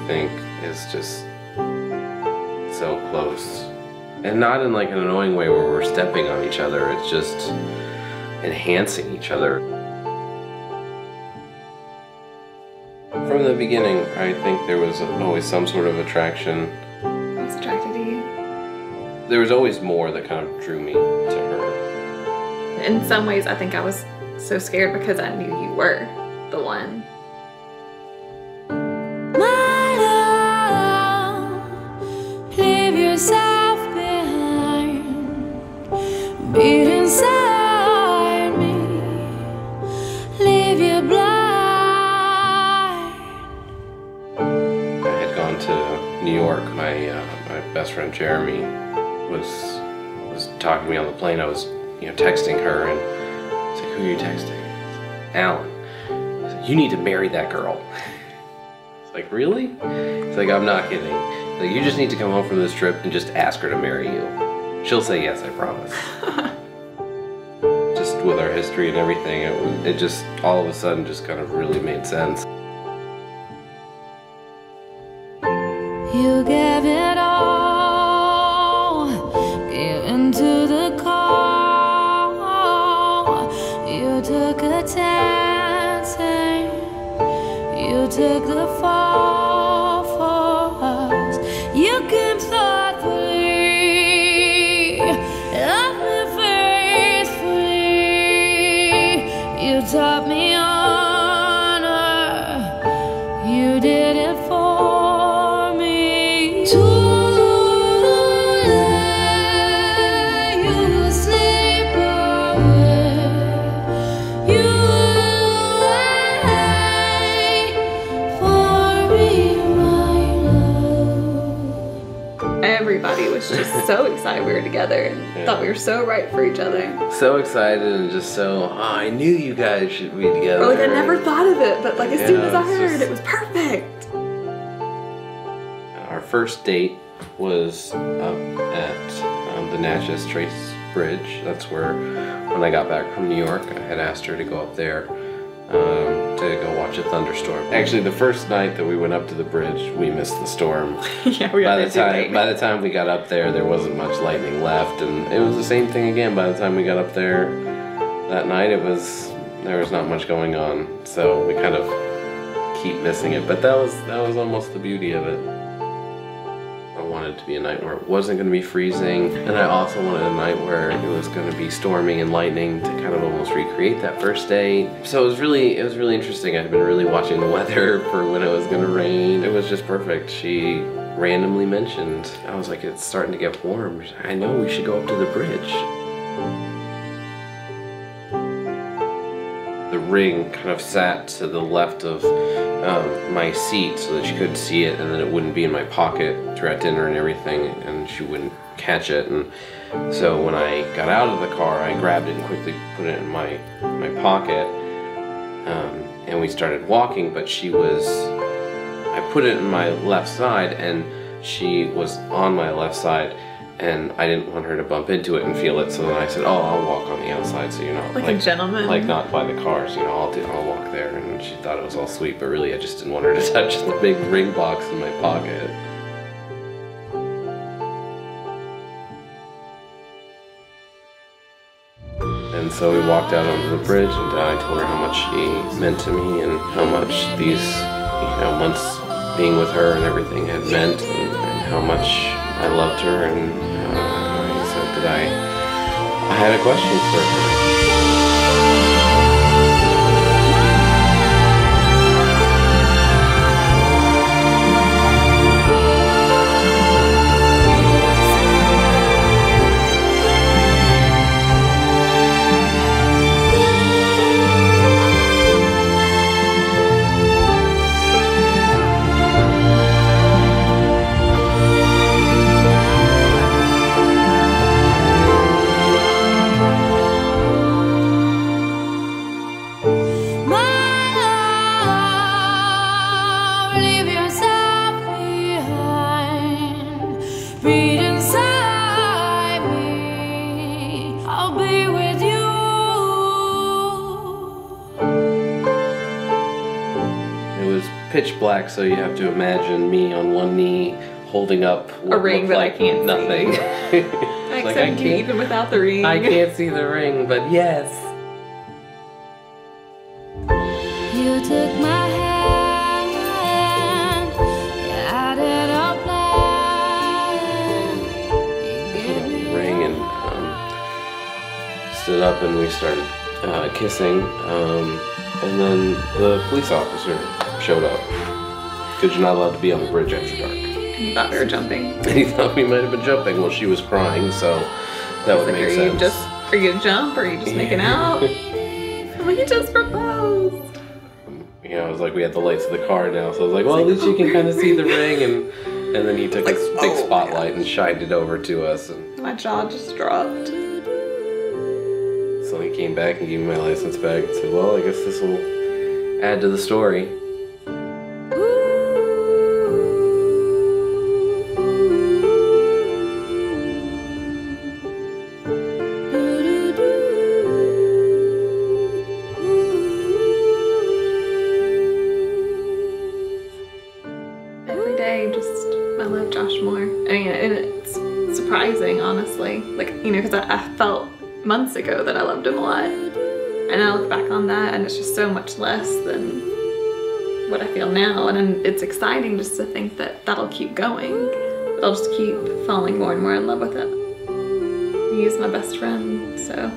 think is just so close. And not in like an annoying way where we're stepping on each other, it's just enhancing each other. From the beginning, I think there was always some sort of attraction. I was attracted to you. There was always more that kind of drew me to her. In some ways, I think I was so scared because I knew you were the one. My love, leave yourself behind, beat inside me, leave you blind. I had gone to New York. My best friend Jeremy was talking to me on the plane. I was texting her, and I was like, "Who are you texting?" Alan. He's like, "You need to marry that girl." It's like, really? It's like, I'm not kidding. Like, you just need to come home from this trip and just ask her to marry you. She'll say yes, I promise. Just with our history and everything, it just all of a sudden just kind of really made sense. You gave it all, gave into the call. You took a chance, you took the fall for us. You came thoughtfully, loved me faithfully. You taught me honor, you did it for Everybody was just so excited we were together and thought we were so right for each other. So excited and just so, I knew you guys should be together. Or like I never ththought of it, but like as soon as I heard, it was perfect. Our first date was up at the Natchez Trace Bridge. That's where, when I got back from New York, I had asked her to go up there to go watch a thunderstorm. Actually, the first night that we went up to the bridge, we missed the storm. Yeah, we got by the time we got up there wasn't much lightning left, and it was the same thing again. By the time we got up there that night, there was not much going on. So we kind of keep missing it, but that was almost the beauty of it. I wanted it to be a night where it wasn't going to be freezing, and I also wanted a night where it was going to be storming and lightning to kind of almost recreate that first day. So it was really interesting. I had been really watching the weather for when it was going to rain. It was just perfect. She randomly mentioned, I was like, it's starting to get warm. I know we should go up to the bridge. The ring kind of sat to the left of my seat so that she couldn't see it, and then it wouldn't be in my pocket throughout dinner and everything, and she wouldn't catch it. And so when I got out of the car, I grabbed it and quickly put it in my pocket, and we started walking, but I put it in my left side, and she was on my left side, and I didn't want her to bump into it and feel it, so then I said, oh, I'll walk on the outside so you're not like a gentleman. Like not by the cars, I'll walk there. And she thought it was all sweet, but really I just didn't want her to touch the big ring box in my pocket. And so we walked out onto the bridge, and I told her how much she meant to me and how much these months being with her and everything had meant, and how much I loved her, and I said that I had a question for her. pitch black, so you have to imagine me on one knee holding up A ring looked that I like can't nothing. see. I Like, accept you even without the ring. I can't see the ring, but yes. You took my hand, you had it all planned. You gave me Ring and stood up and we started kissing. And then the police officer showed up because you're not allowed to be on the bridge after dark. You thought we were jumping. And he thought we might have been jumping. Well, she was crying, so that would make sense. Are you gonna jump or are you just making out? We just proposed. You know, it was like we had the lights of the car now, so I was like, well, at least you can kind of see the ring. And then he took Like, this big oh my spotlight and shined it over to us. And My jaw just dropped. so he came back and gave me my license back and said, well, I guess this will add to the story. Every day, I love Josh more. I mean, and it's surprising, honestly. Like, you know, because I felt months ago that I loved him a lot. And I look back on that and it's just so much less than what I feel now. And it's exciting just to think that that'll keep going. I'll just keep falling more and more in love with him. He is my best friend, so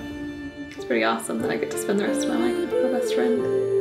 it's pretty awesome that I get to spend the rest of my life with my best friend.